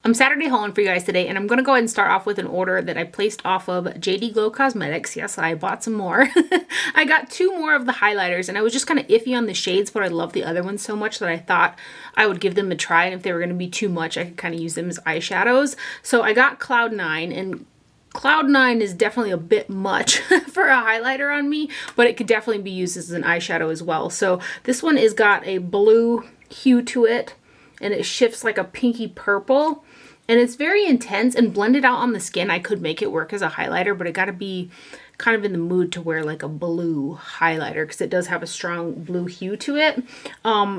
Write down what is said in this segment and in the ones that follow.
I'm Saturday hauling for you guys today, and I'm going to go ahead and start off with an order that I placed off of JD Glow Cosmetics. Yes, I bought some more. I got 2 more of the highlighters, and I was just kind of iffy on the shades, but I love the other ones so much that I thought I would give them a try, and if they were going to be too much, I could kind of use them as eyeshadows. So I got Cloud 9, and Cloud 9 is definitely a bit much for a highlighter on me, but it could definitely be used as an eyeshadow as well. So this one is got a blue hue to it, and it shifts like a pinky purple, and it's very intense and blended out on the skin. I could make it work as a highlighter, but it got to be kind of in the mood to wear like a blue highlighter because it does have a strong blue hue to it.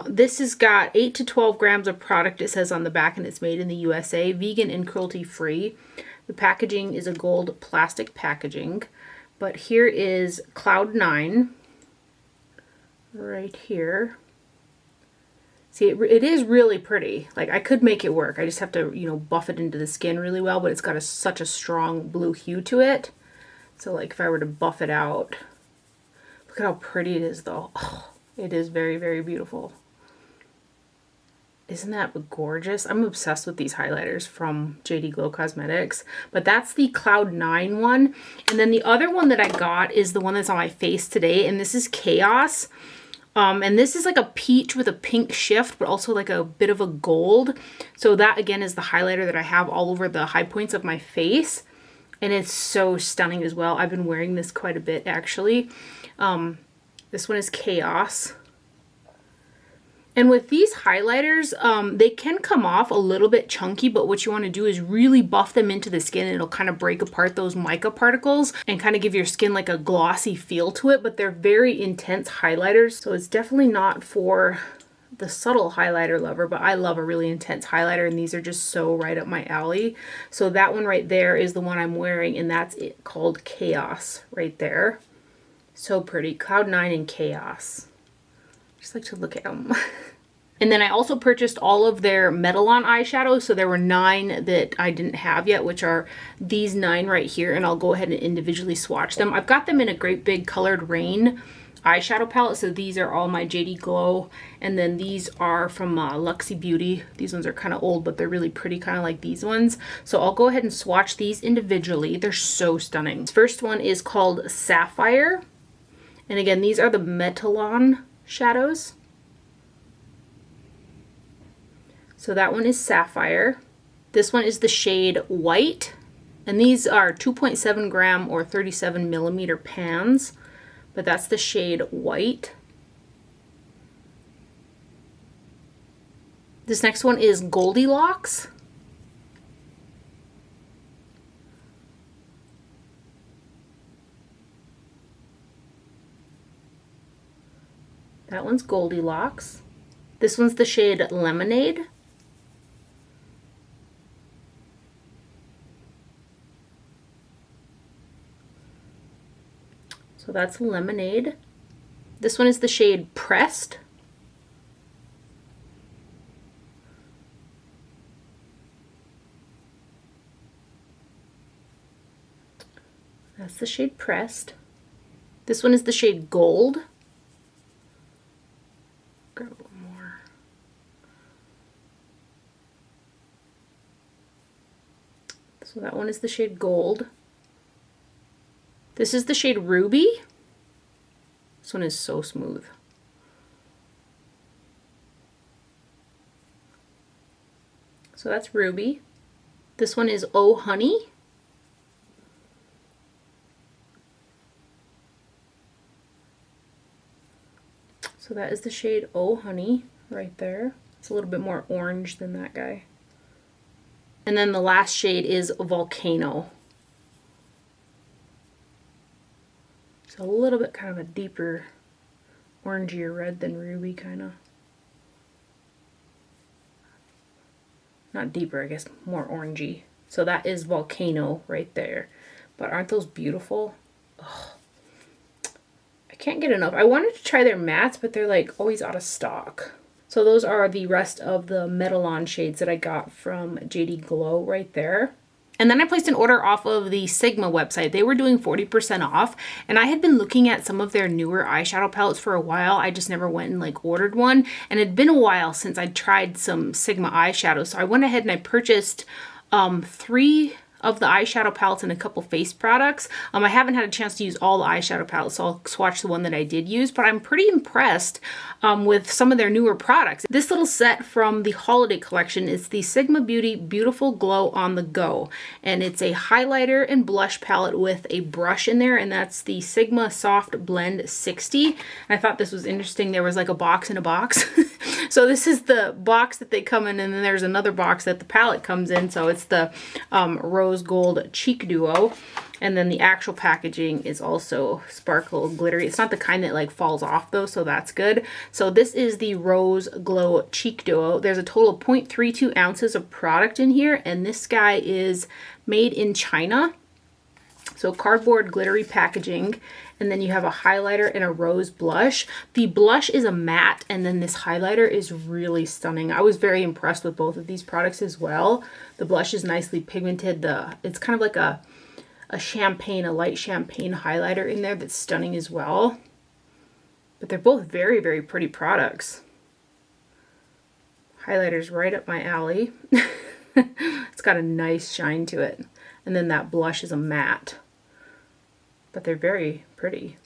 This has got 8 to 12 grams of product, it says on the back, and it's made in the USA, vegan and cruelty free. The packaging is a gold plastic packaging, but here is Cloud 9 right here. See, it is really pretty. Like, I could make it work. I just have to, you know, buff it into the skin really well, but it's got such a strong blue hue to it. So, like, if I were to buff it out, look at how pretty it is, though. Oh, it is very, very beautiful. Isn't that gorgeous? I'm obsessed with these highlighters from JD Glow Cosmetics. But that's the Cloud 9 one. And then the other one that I got is the one that's on my face today, and this is Chaos. And this is like a peach with a pink shift, but also like a bit of a gold. So that again is the highlighter that I have all over the high points of my face. And it's so stunning as well. I've been wearing this quite a bit actually. This one is Chaos. And with these highlighters, they can come off a little bit chunky, but what you want to do is really buff them into the skin, and it'll kind of break apart those mica particles and kind of give your skin like a glossy feel to it, but they're very intense highlighters, so it's definitely not for the subtle highlighter lover, but I love a really intense highlighter, and these are just so right up my alley. So that one right there is the one I'm wearing, and that's it, called Chaos right there. So pretty. Cloud 9 and Chaos. Just like to look at them. And then I also purchased all of their Metalon eyeshadows. So there were 9 that I didn't have yet, which are these 9 right here. And I'll go ahead and individually swatch them. I've got them in a great big Colored Rain eyeshadow palette. So these are all my JD Glow. And then these are from Luxie Beauty. These ones are kind of old, but they're really pretty, kind of like these ones. So I'll go ahead and swatch these individually. They're so stunning. This first one is called Sapphire. And again, these are the Metalon shadows. So that one is Sapphire. This one is the shade White, and these are 2.7 gram or 37 millimeter pans, but that's the shade White. This next one is Goldilocks. That one's Goldilocks. This one's the shade Lemonade. So that's Lemonade. This one is the shade Pressed. That's the shade Pressed. This one is the shade Gold. Grab a little more. So that one is the shade Gold. This is the shade Ruby. This one is so smooth. So that's Ruby. This one is Oh Honey. So that is the shade Oh Honey right there. It's a little bit more orange than that guy. And then the last shade is Volcano. So a little bit kind of a deeper orangier red than Ruby, kind of. Not deeper, I guess, more orangey. So that is Volcano right there. But aren't those beautiful? Ugh. I can't get enough. I wanted to try their mattes, but they're like always out of stock. So those are the rest of the Metalon shades that I got from JD Glow right there. And then I placed an order off of the Sigma website. They were doing 40% off, and I had been looking at some of their newer eyeshadow palettes for a while. I just never went and like ordered one, and it'd been a while since I tried some Sigma eyeshadows. So I went ahead and I purchased 3 of the eyeshadow palettes and a couple face products. I haven't had a chance to use all the eyeshadow palettes, so I'll swatch the one that I did use, but I'm pretty impressed with some of their newer products. This little set from the holiday collection is the Sigma Beauty Beautiful Glow on the Go, and it's a highlighter and blush palette with a brush in there, and that's the Sigma Soft Blend 60. And I thought this was interesting. There was like a box in a box. So this is the box that they come in, and then there's another box that the palette comes in. So it's the Rose Gold Cheek Duo. And then the actual packaging is also sparkle glittery. It's not the kind that like falls off though, so that's good. So this is the Rose Glow Cheek Duo. There's a total of 0.32 ounces of product in here, and this guy is made in China. So cardboard glittery packaging, and then you have a highlighter and a rose blush. The blush is a matte, and then this highlighter is really stunning. I was very impressed with both of these products as well. The blush is nicely pigmented. It's kind of like a champagne, a light champagne highlighter in there that's stunning as well. But they're both very, very pretty products. Highlighter's right up my alley. It's got a nice shine to it. And then that blush is a matte. But they're very pretty.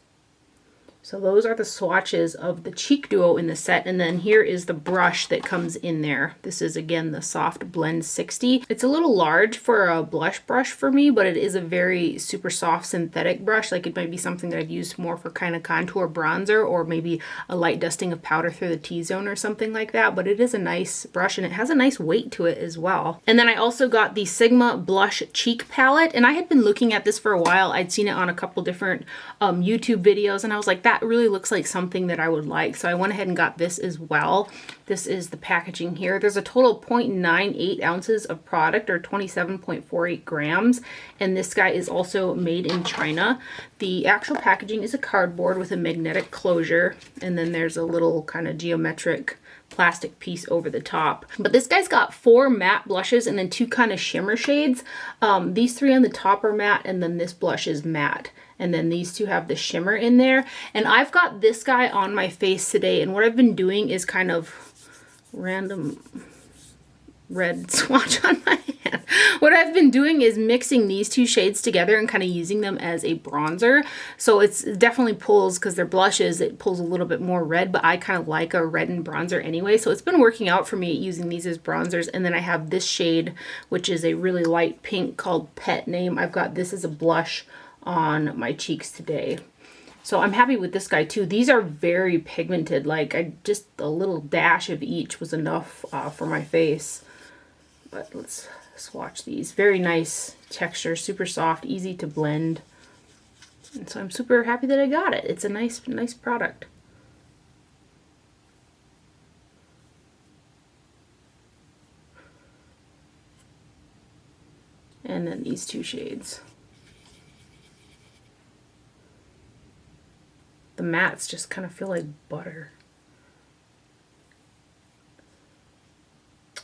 So those are the swatches of the cheek duo in the set, and then here is the brush that comes in there. This is again the Soft Blend 60. It's a little large for a blush brush for me, but it is a very super soft synthetic brush. Like it might be something that I'd use more for kind of contour bronzer, or maybe a light dusting of powder through the T-zone or something like that. But it is a nice brush, and it has a nice weight to it as well. And then I also got the Sigma Blush Cheek Palette, and I had been looking at this for a while. I'd seen it on a couple different YouTube videos, and I was like, that really looks like something that I would like. So I went ahead and got this as well. This is the packaging here. There's a total of 0.98 ounces of product, or 27.48 grams. And this guy is also made in China. The actual packaging is a cardboard with a magnetic closure. And then there's a little kind of geometric plastic piece over the top. But this guy's got 4 matte blushes and then 2 kind of shimmer shades. These 3 on the top are matte, and then this blush is matte. And then these 2 have the shimmer in there. And I've got this guy on my face today, and what I've been doing is kind of random red swatch on my hand. What I've been doing is mixing these 2 shades together and kind of using them as a bronzer. So it definitely pulls, because they're blushes, it pulls a little bit more red, but I kind of like a reddened bronzer anyway. So it's been working out for me using these as bronzers. And then I have this shade, which is a really light pink called Pet Name. I've got this as a blush on my cheeks today. So I'm happy with this guy too. These are very pigmented. Like just a little dash of each was enough for my face. But let's swatch these. Very nice texture, super soft, easy to blend. And so I'm super happy that I got it. It's a nice product. And then these 2 shades. The mattes just kind of feel like butter.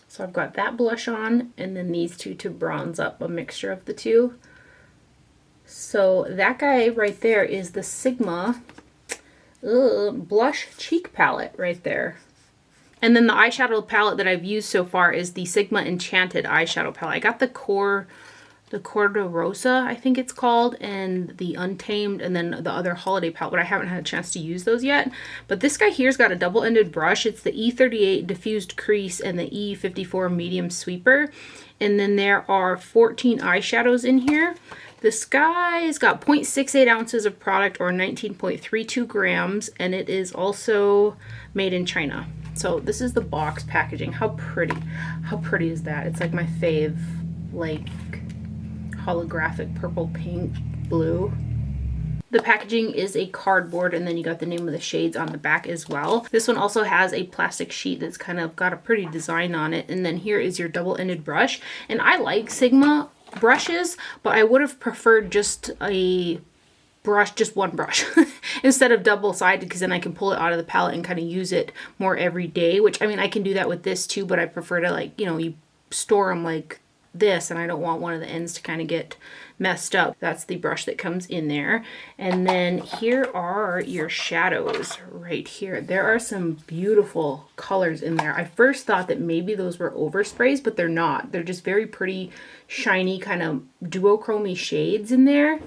So I've got that blush on, and then these 2 to bronze up, a mixture of the 2. So that guy right there is the Sigma Blush Cheek Palette right there. And then the eyeshadow palette that I've used so far is the Sigma Enchanted eyeshadow palette. I got the Corda Rosa, I think it's called, and the Untamed, and then the other holiday palette, but I haven't had a chance to use those yet. But this guy here's got a double-ended brush. It's the E38 Diffused Crease and the E54 Medium Sweeper. And then there are 14 eyeshadows in here. This guy's got 0.68 ounces of product, or 19.32 grams, and it is also made in China. So this is the box packaging. How pretty. How pretty is that? It's like my fave, like, holographic purple, pink, blue. The packaging is a cardboard, and then you got the name of the shades on the back as well. This one also has a plastic sheet that's kind of got a pretty design on it. And then here is your double-ended brush. And I like Sigma brushes, but I would have preferred just a brush, just one brush instead of double-sided, because then I can pull it out of the palette and kind of use it more every day, which, I mean, I can do that with this too, but I prefer to, like, you know, you store them like this and I don't want one of the ends to kind of get messed up. That's the brush that comes in there. And then here are your shadows right here. There are some beautiful colors in there. I first thought that maybe those were oversprays, but they're not. They're just very pretty, shiny, kind of duochromy shades in there.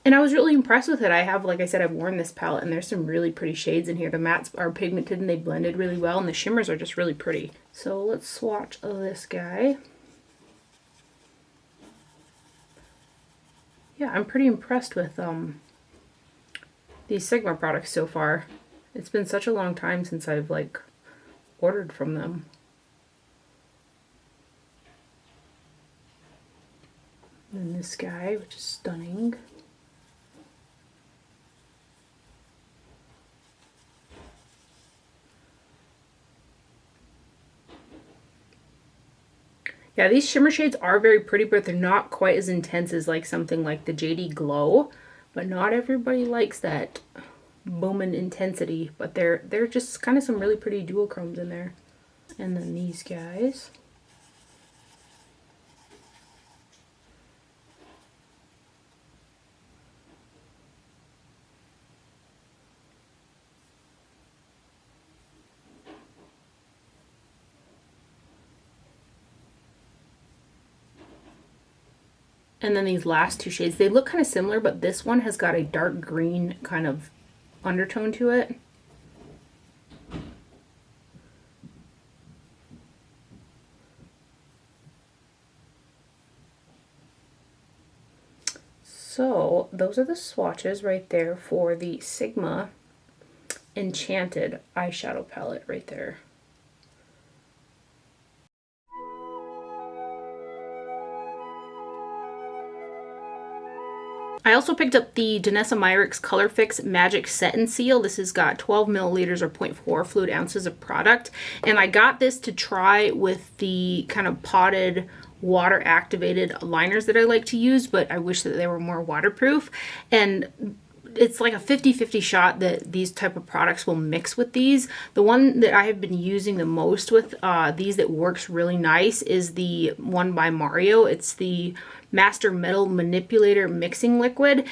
And I was really impressed with it. I have, like I said, I've worn this palette and there's some really pretty shades in here. The mattes are pigmented and they blended really well, and the shimmers are just really pretty. So let's swatch this guy. Yeah, I'm pretty impressed with these Sigma products so far. It's been such a long time since I've like ordered from them. And this guy, which is stunning. Yeah, these shimmer shades are very pretty, but they're not quite as intense as like something like the JD Glow. But not everybody likes that booming intensity. But they're just kind of some really pretty duochromes in there. And then these guys. And then these last two shades, they look kind of similar, but this one has got a dark green kind of undertone to it. So those are the swatches right there for the Sigma Enchanted eyeshadow palette right there. I also picked up the Danessa Myricks Color Fix Magic Set and Seal. This has got 12 milliliters or 0.4 fluid ounces of product. And I got this to try with the kind of potted water activated liners that I like to use, but I wish that they were more waterproof. And it's like a 50-50 shot that these type of products will mix with these. The one that I have been using the most with these that works really nice is the one by Mario. It's the Master Metal Manipulator Mixing Liquid.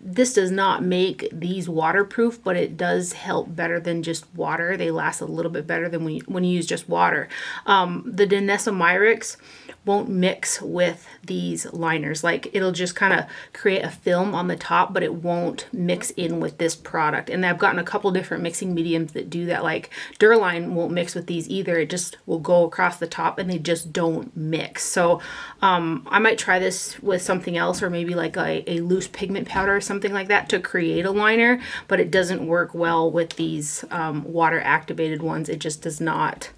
This does not make these waterproof, but it does help better than just water. They last a little bit better than when you use just water. The Danessa Myricks won't mix with these liners. Like, it'll just kind of create a film on the top, but it won't mix in with this product. And I've gotten a couple different mixing mediums that do that. Like Durline won't mix with these either. It just will go across the top and they just don't mix. So I might try this with something else, or maybe like a loose pigment powder or something like that to create a liner, but it doesn't work well with these water activated ones. It just does not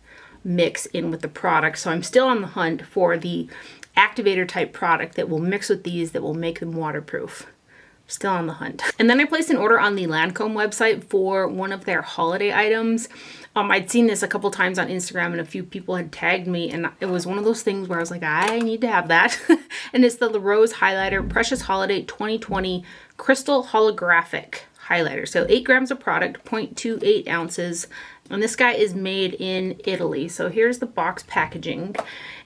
mix in with the product. So I'm still on the hunt for the activator type product that will mix with these, that will make them waterproof. Still on the hunt. And then I placed an order on the Lancome website for one of their holiday items. I'd seen this a couple times on Instagram and a few people had tagged me, and it was one of those things where I was like, I need to have that. And it's the La Rose Highlighter Precious Holiday 2020 Crystal Holographic Highlighter. So 8 grams of product, 0.28 ounces. And this guy is made in Italy. So here's the box packaging.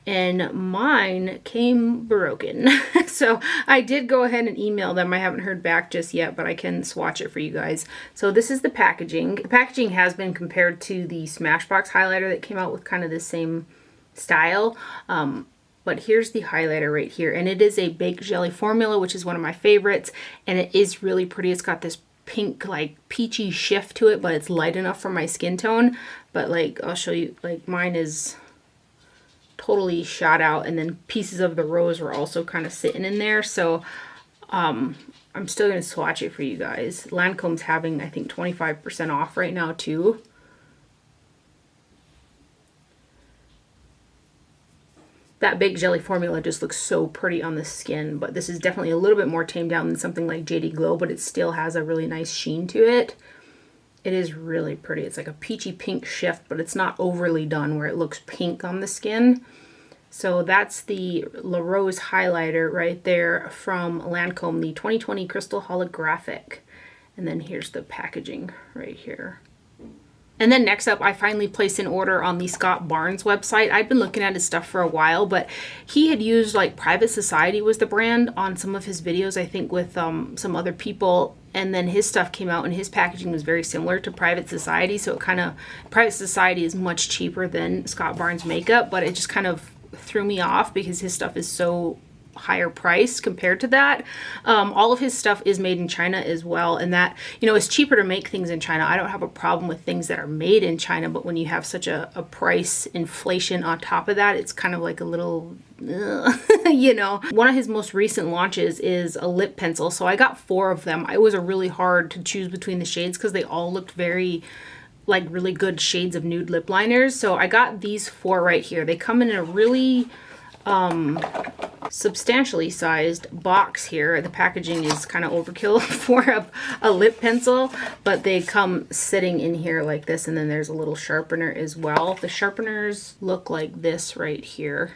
And mine came broken. So I did go ahead and email them. I haven't heard back just yet, but I can swatch it for you guys. So this is the packaging. The packaging has been compared to the Smashbox highlighter that came out with kind of the same style. But here's the highlighter right here. And it is a baked jelly formula, which is one of my favorites. And it is really pretty. It's got this pink, like peachy shift to it, but it's light enough for my skin tone. But like, I'll show you, like mine is totally shot out, and then pieces of the rose were also kind of sitting in there. So I'm still going to swatch it for you guys. Lancome's having, I think, 25% off right now too. That baked jelly formula just looks so pretty on the skin, but this is definitely a little bit more tamed down than something like JD Glow, but it still has a really nice sheen to it. It is really pretty. It's like a peachy pink shift, but it's not overly done where it looks pink on the skin. So that's the La Rose highlighter right there from Lancome, the 2020 Crystal Holographic. And then here's the packaging right here. And then next up, I finally placed an order on the Scott Barnes website. I'd been looking at his stuff for a while, but he had used like Private Society was the brand on some of his videos, I think with some other people. And then his stuff came out and his packaging was very similar to Private Society. So it kind of, Private Society is much cheaper than Scott Barnes makeup, but it just kind of threw me off because his stuff is so higher price compared to that. All of his stuff is made in China as well, and that, you know, it's cheaper to make things in China. I don't have a problem with things that are made in China, but when you have such a price inflation on top of that, it's kind of like a little you know. One of his most recent launches is a lip pencil, so I got 4 of them. It was really hard to choose between the shades because they all looked very like really good shades of nude lip liners. So I got these 4 right here. They come in a really substantially sized box here. The packaging is kind of overkill for a lip pencil, but they come sitting in here like this, and then there's a little sharpener as well. The sharpeners look like this right here.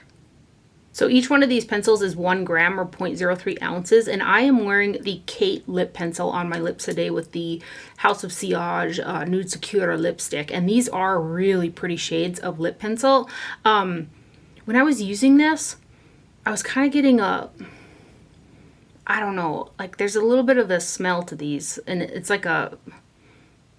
So each one of these pencils is 1 gram or 0.03 ounces, and I am wearing the Kate lip pencil on my lips today with the House of Sillage Nude Secure lipstick, and these are really pretty shades of lip pencil. When I was using this, I was kind of getting I don't know, like there's a little bit of a smell to these, and it's like I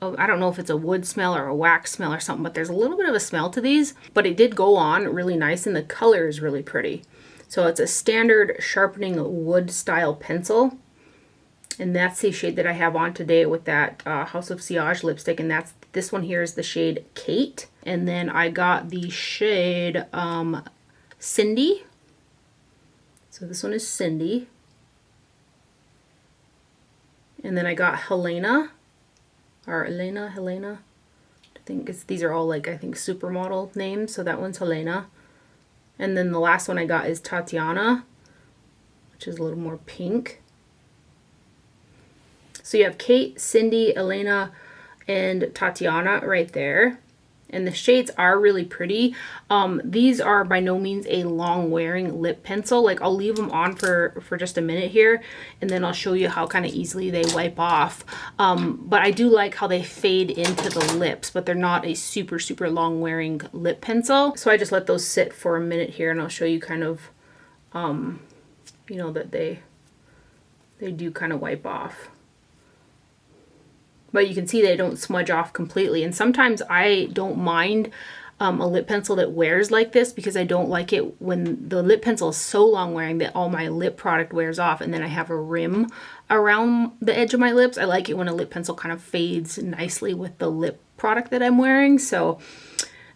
don't know if it's a wood smell or a wax smell or something, but there's a little bit of a smell to these, but it did go on really nice, and the color is really pretty. So it's a standard sharpening wood style pencil, and that's the shade that I have on today with that House of Sillage lipstick, and this one here is the shade Kate, and then I got the shade Cindy. So this one is Cindy, and then I got Helena. Helena. I think these are all like, I think, supermodel names. So that one's Helena. And then the last one I got is Tatiana, which is a little more pink. So you have Kate, Cindy, Elena, and Tatiana right there. And the shades are really pretty. These are by no means a long wearing lip pencil. Like I'll leave them on for just a minute here, and then I'll show you how kind of easily they wipe off. But I do like how they fade into the lips, but they're not a super long wearing lip pencil. So I just let those sit for a minute here, and I'll show you kind of, you know, that they do kind of wipe off. But you can see they don't smudge off completely. And sometimes I don't mind a lip pencil that wears like this, because I don't like it when the lip pencil is so long wearing that all my lip product wears off and then I have a rim around the edge of my lips. I like it when a lip pencil kind of fades nicely with the lip product that I'm wearing. So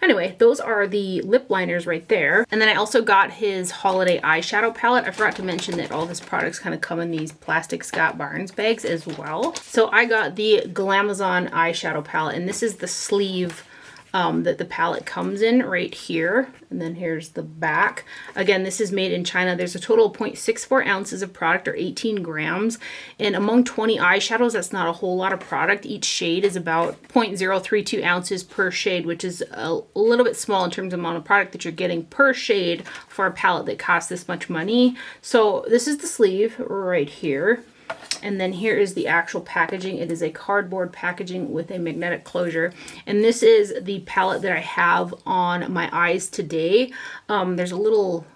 anyway, those are the lip liners right there. And then I also got his holiday eyeshadow palette. I forgot to mention that all of his products kind of come in these plastic Scott Barnes bags as well. So I got the Glamazon eyeshadow palette, and this is the sleeve that the palette comes in right here. And then here's the back. Again, this is made in China. There's a total of 0.64 ounces of product, or 18 grams. And among 20 eyeshadows, that's not a whole lot of product. Each shade is about 0.032 ounces per shade, which is a little bit small in terms of amount of product that you're getting per shade for a palette that costs this much money. So this is the sleeve right here. And then here is the actual packaging. It is a cardboard packaging with a magnetic closure. And this is the palette that I have on my eyes today. There's a little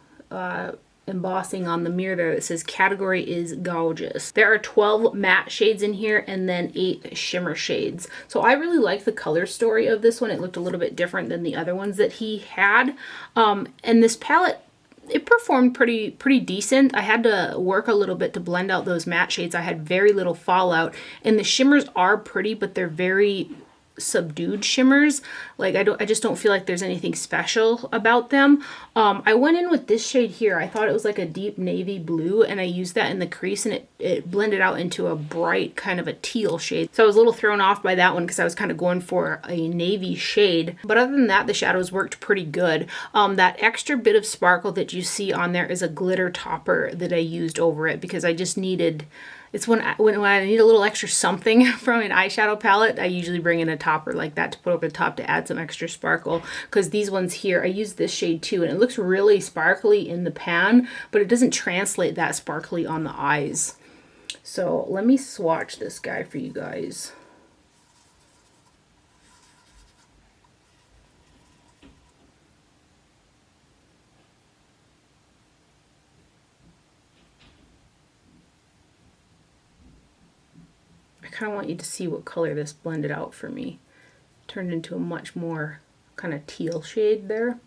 embossing on the mirror there that says category is gorgeous. There are 12 matte shades in here and then 8 shimmer shades. So I really like the color story of this one. It looked a little bit different than the other ones that he had. And this palette, it performed pretty decent. I had to work a little bit to blend out those matte shades. I had very little fallout, and the shimmers are pretty, but they're very subdued shimmers. Like I just don't feel like there's anything special about them. I went in with this shade here. I thought it was like a deep navy blue, and I used that in the crease, and it blended out into a bright kind of a teal shade. So I was a little thrown off by that one because I was kind of going for a navy shade. But other than that, the shadows worked pretty good. That extra bit of sparkle that you see on there is a glitter topper that I used over it because I just needed... It's when I need a little extra something from an eyeshadow palette, I usually bring in a topper like that to put over the top to add some extra sparkle. Because these ones here, I use this shade too, and it looks really sparkly in the pan, but it doesn't translate that sparkly on the eyes. So let me swatch this guy for you guys. kind of want you to see what color this blended out for me. Turned into a much more kind of teal shade there.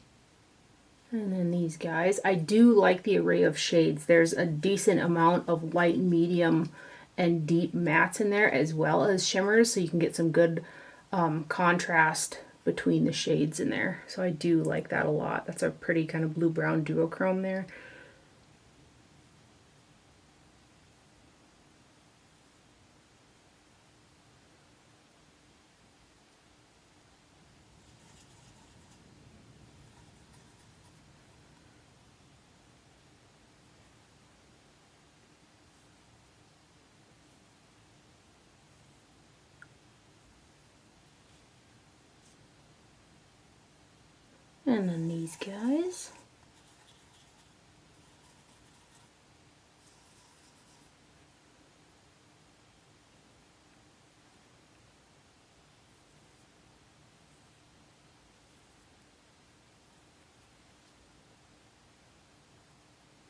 And then these guys, I do like the array of shades. There's a decent amount of light, medium, and deep mattes in there, as well as shimmers, so you can get some good contrast between the shades in there. So I do like that a lot. That's a pretty kind of blue-brown duochrome there. And then these guys.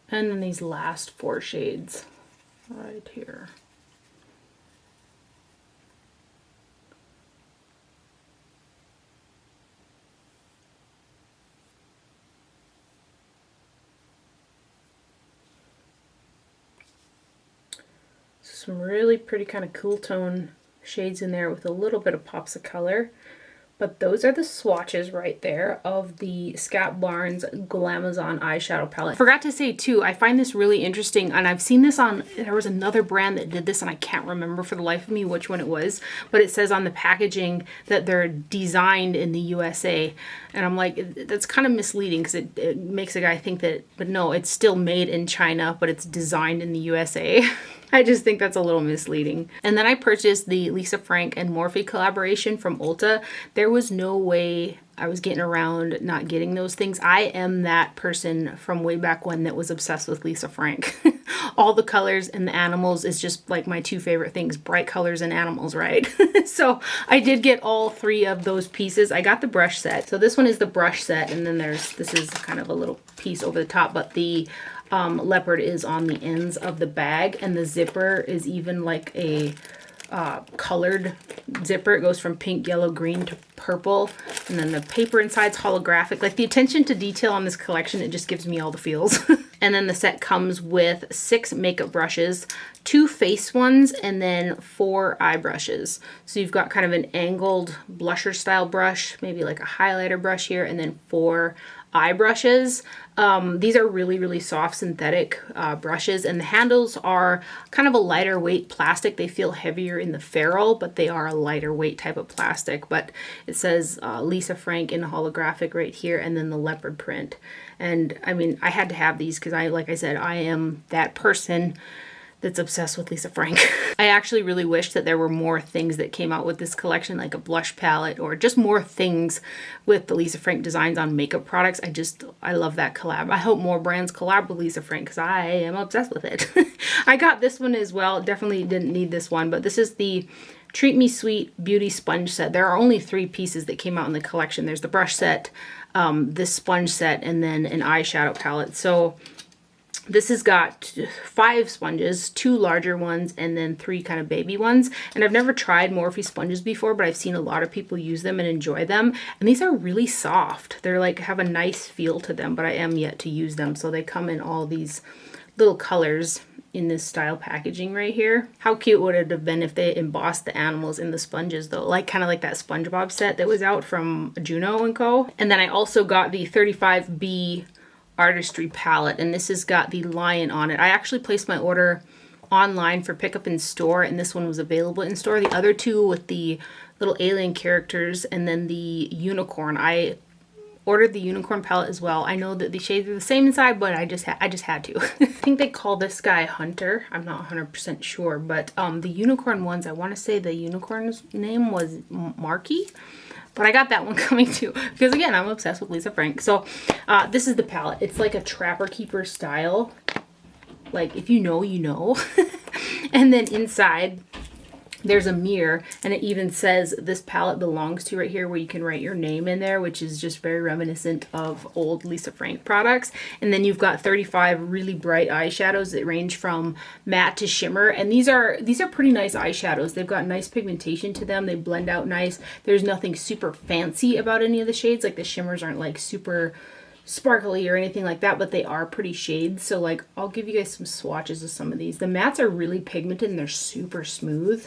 And then these last 4 shades right here. Some really pretty kind of cool tone shades in there with a little bit of pops of color. But those are the swatches right there of the Scott Barnes Glamazon eyeshadow palette. Forgot to say too, I find this really interesting, and I've seen this on, there was another brand that did this and I can't remember for the life of me which one it was, but it says on the packaging that they're designed in the USA. And I'm like, that's kind of misleading because it makes a guy think that, but no, it's still made in China, but it's designed in the USA. I just think that's a little misleading. And then I purchased the Lisa Frank and Morphe collaboration from Ulta. There was no way I was getting around not getting those things. I am that person from way back when that was obsessed with Lisa Frank. All the colors and the animals is just like my 2 favorite things, bright colors and animals, right? So I did get all 3 of those pieces. I got the brush set. So this one is the brush set, and then this is kind of a little piece over the top, but the leopard is on the ends of the bag, and the zipper is even like a colored zipper. It goes from pink, yellow, green to purple, and then the paper inside's holographic. Like, the attention to detail on this collection, it just gives me all the feels. And then the set comes with 6 makeup brushes, 2 face ones, and then 4 eye brushes. So you've got kind of an angled blusher style brush, maybe like a highlighter brush here, and then 4 eye brushes. These are really, really soft synthetic brushes, and the handles are kind of a lighter weight plastic. They feel heavier in the ferrule, but they are a lighter weight type of plastic. But it says Lisa Frank in holographic right here, and then the leopard print. And I mean, I had to have these because like I said, I am that person that's obsessed with Lisa Frank. I actually really wish that there were more things that came out with this collection, like a blush palette or just more things with the Lisa Frank designs on makeup products. I love that collab. I hope more brands collab with Lisa Frank because I am obsessed with it. I got this one as well. Definitely didn't need this one, but this is the Treat Me Sweet Beauty Sponge Set. There are only 3 pieces that came out in the collection. There's the brush set, this sponge set, and then an eyeshadow palette. So this has got 5 sponges, 2 larger ones, and then 3 kind of baby ones. And I've never tried Morphe sponges before, but I've seen a lot of people use them and enjoy them. And these are really soft. They're like, have a nice feel to them, but I am yet to use them. So they come in all these little colors in this style packaging right here. How cute would it have been if they embossed the animals in the sponges though? Like kind of like that SpongeBob set that was out from Juno & Co. And then I also got the 35B Artistry palette, and this has got the lion on it. I actually placed my order online for pickup in store, and this one was available in store. The other 2 with the little alien characters and then the unicorn. I ordered the unicorn palette as well. I know that the shades are the same inside, but I just had to. I think they call this guy Hunter. I'm not 100% sure, but the unicorn ones, I want to say the unicorn's name was Marky. But I got that one coming too, because again, I'm obsessed with Lisa Frank. So this is the palette. It's like a Trapper Keeper style. Like, if you know, you know. And then inside, there's a mirror, and it even says this palette belongs to right here, where you can write your name in there, which is just very reminiscent of old Lisa Frank products. And then you've got 35 really bright eyeshadows that range from matte to shimmer, and these are pretty nice eyeshadows. They've got nice pigmentation to them. They blend out nice. There's nothing super fancy about any of the shades. Like the shimmers aren't like super sparkly or anything like that, but they are pretty shades. So like, I'll give you guys some swatches of some of these. The mattes are really pigmented and they're super smooth.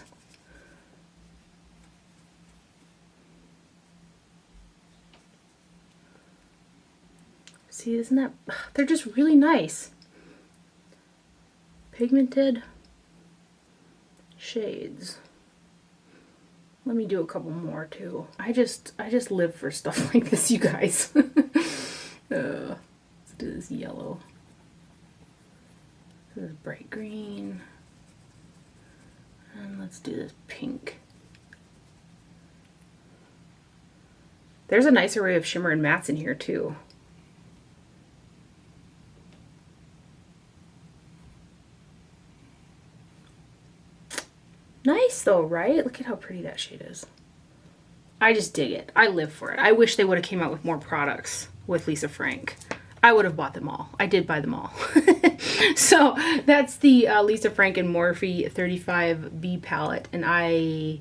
See, isn't that, they're just really nice. Pigmented shades. Let me do a couple more too. I just live for stuff like this, you guys. Let's do this yellow. This is bright green. And let's do this pink. There's a nice array of shimmer and mattes in here too. Nice though, right? Look at how pretty that shade is. I just dig it. I live for it. I wish they would have came out with more products with Lisa Frank. I would have bought them all. I did buy them all. So that's the Lisa Frank and Morphe 35B palette, and I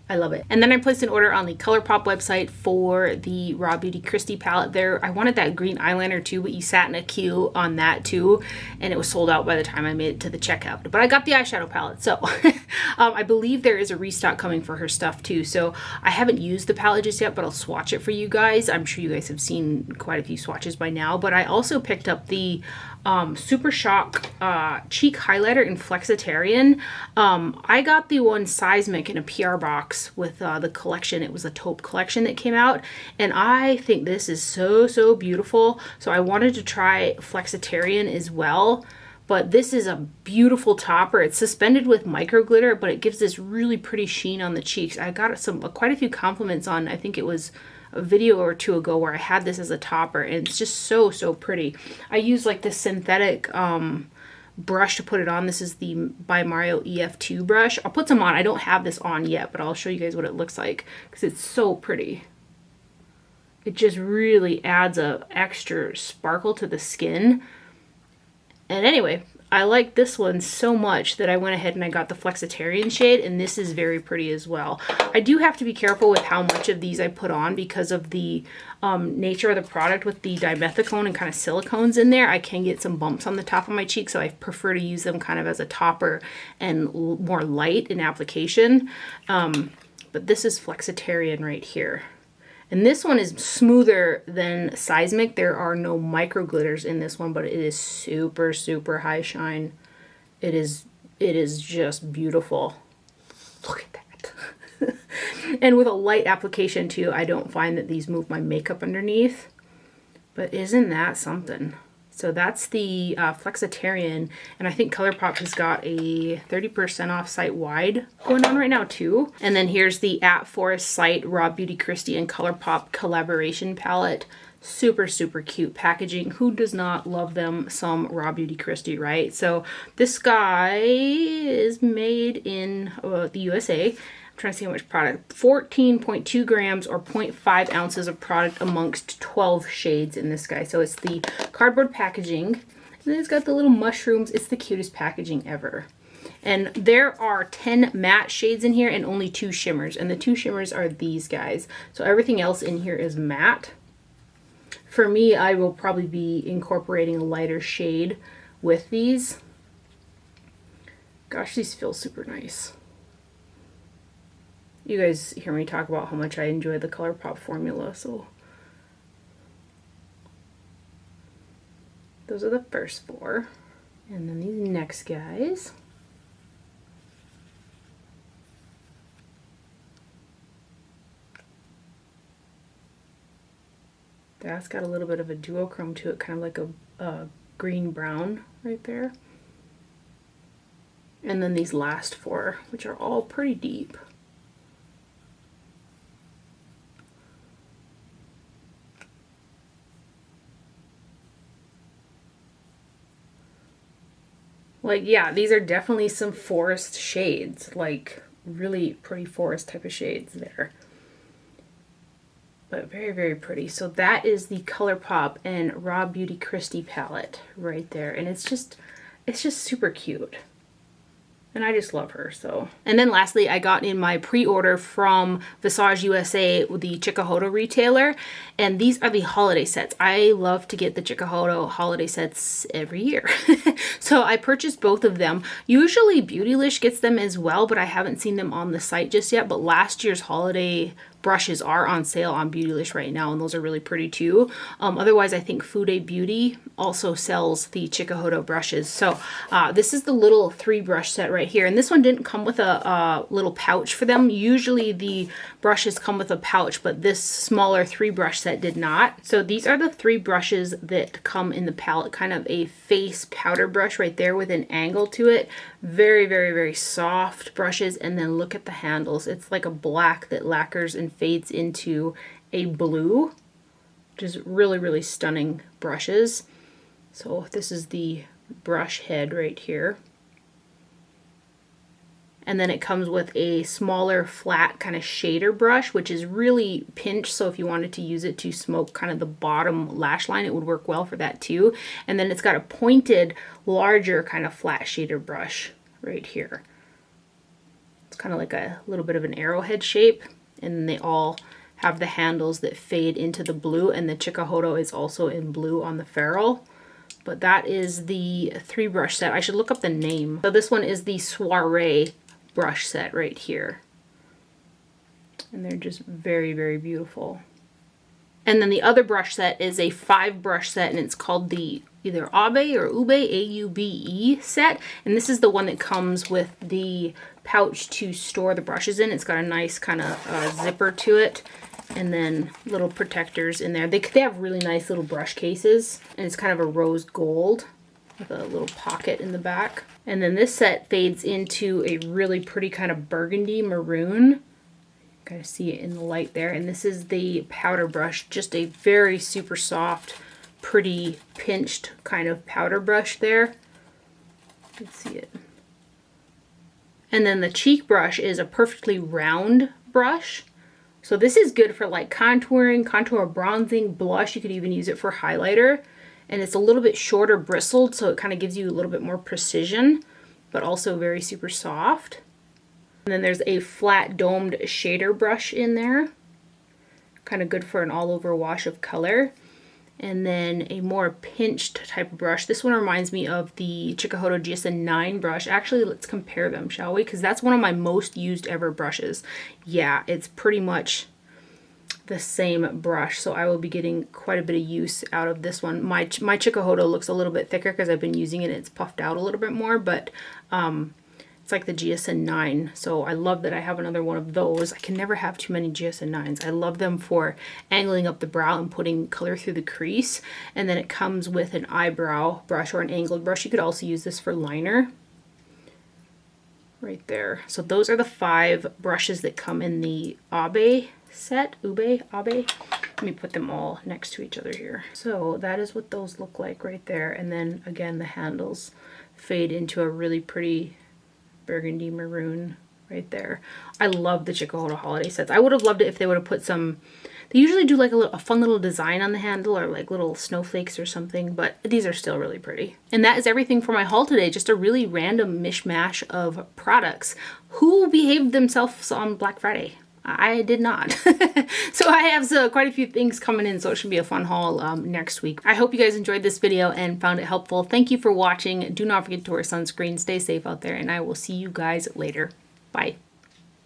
love it. And then I placed an order on the Colourpop website for the Raw Beauty Christie palette there. I wanted that green eyeliner too, but you sat in a queue on that too, and it was sold out by the time I made it to the checkout. But I got the eyeshadow palette, so I believe there is a restock coming for her stuff too. So I haven't used the palette just yet, but I'll swatch it for you guys. I'm sure you guys have seen quite a few swatches by now, but I also picked up the Super Shock cheek highlighter in Flexitarian. I got the one Seismic in a PR box with the collection. It was a taupe collection that came out, and I think this is so beautiful. So I wanted to try Flexitarian as well. But this is a beautiful topper. It's suspended with micro glitter, but it gives this really pretty sheen on the cheeks. I got quite a few compliments on, I think it was a video or two ago, where I had this as a topper, and it's just so pretty. I use like this synthetic brush to put it on. This is the by Mario EF2 brush. I'll put some on. I don't have this on yet, but I'll show you guys what it looks like because it's so pretty. It just really adds a extra sparkle to the skin. And anyway, I like this one so much that I went ahead and I got the Flexitarian shade, and this is very pretty as well. I do have to be careful with how much of these I put on because of the nature of the product with the dimethicone and kind of silicones in there. I can get some bumps on the top of my cheek, so I prefer to use them kind of as a topper and more light in application. But this is Flexitarian right here. And this one is smoother than Seismic. There are no micro glitters in this one, but it is super high shine. It is just beautiful. Look at that. And with a light application too, I don't find that these move my makeup underneath. But isn't that something? So that's the Flexitarian, and I think Colourpop has got a 30% off site-wide going on right now too. And then here's the At Forest Site Raw Beauty Christie and Colourpop collaboration palette. Super cute packaging. Who does not love them some Raw Beauty Christie, right? So this guy is made in the USA. I'm trying to see how much product. 14.2 grams or 0.5 ounces of product amongst 12 shades in this guy. So it's the cardboard packaging. And then it's got the little mushrooms. It's the cutest packaging ever. And there are 10 matte shades in here and only 2 shimmers. And the 2 shimmers are these guys. So everything else in here is matte. For me, I will probably be incorporating a lighter shade with these. Gosh, these feel super nice. You guys hear me talk about how much I enjoy the Colourpop formula, so those are the first 4. And then these next guys. That's got a little bit of a duochrome to it, kind of like a green brown right there. And then these last 4, which are all pretty deep. Like, yeah, these are definitely some forest shades. Like, really pretty forest type of shades there. But very, very pretty. So that is the Colourpop and Raw Beauty Christie palette right there. And it's just super cute. And I just love her, so. And then lastly, I got in my pre-order from Visage USA, the Chikuhodo retailer. And these are the holiday sets. I love to get the Chikuhodo holiday sets every year. So I purchased both of them. Usually Beautylish gets them as well, but I haven't seen them on the site just yet. But last year's holiday brushes are on sale on Beautylish right now, and those are really pretty too. Otherwise, I think Fude Beauty also sells the Chikuhodo brushes. So this is the little 3 brush set right here, and this one didn't come with a little pouch for them. Usually the brushes come with a pouch, but this smaller 3 brush set did not. So these are the 3 brushes that come in the palette, kind of a face powder brush right there with an angle to it. Very, very, very soft brushes. And then look at the handles. It's like a black that lacquers and fades into a blue, which is really, really stunning brushes. So this is the brush head right here. And then it comes with a smaller flat kind of shader brush, which is really pinched. So if you wanted to use it to smoke kind of the bottom lash line, it would work well for that too. And then it's got a pointed, larger kind of flat shader brush right here. It's kind of like a little bit of an arrowhead shape. And they all have the handles that fade into the blue. And the Chikuhodo is also in blue on the ferrule. But that is the 3 brush set. I should look up the name. So this one is the Soiree brush set right here. And they're just very, very beautiful. And then the other brush set is a 5 brush set, and it's called the either Aube or Ube, A-U-B-E set. And this is the one that comes with the pouch to store the brushes in. It's got a nice kind of zipper to it. And then little protectors in there. They have really nice little brush cases. And it's kind of a rose gold with a little pocket in the back. And then this set fades into a really pretty kind of burgundy maroon. Kind of see it in the light there. And this is the powder brush, just a very super soft, pretty pinched kind of powder brush there. Let's see it. And then the cheek brush is a perfectly round brush. So this is good for like contouring, contour bronzing, blush. You could even use it for highlighter. And it's a little bit shorter bristled, so it kind of gives you a little bit more precision, but also very super soft. And then there's a flat domed shader brush in there. Kind of good for an all over wash of color. And then a more pinched type of brush. This one reminds me of the Chikuhodo GSN 9 brush. Actually, let's compare them, shall we? Because that's one of my most used ever brushes. Yeah, it's pretty much the same brush, so I will be getting quite a bit of use out of this one. My Chikuhodo looks a little bit thicker because I've been using it and it's puffed out a little bit more, but it's like the GSN 9, so I love that I have another one of those. I can never have too many GSN 9s. I love them for angling up the brow and putting color through the crease. And then it comes with an eyebrow brush or an angled brush. You could also use this for liner. Right there. So those are the 5 brushes that come in the Aube set. Aube. Let me put them all next to each other here. So that is what those look like right there. And then again, the handles fade into a really pretty burgundy maroon right there. I love the Chikuhodo holiday sets. I would have loved it if they would have put some, they usually do like a fun little design on the handle or like little snowflakes or something, but these are still really pretty. And that is everything for my haul today. Just a really random mishmash of products. Who behaved themselves on Black Friday? I did not. So I have quite a few things coming in, so it should be a fun haul next week. I hope you guys enjoyed this video and found it helpful. Thank you for watching. Do not forget to wear sunscreen. Stay safe out there, and I will see you guys later. Bye.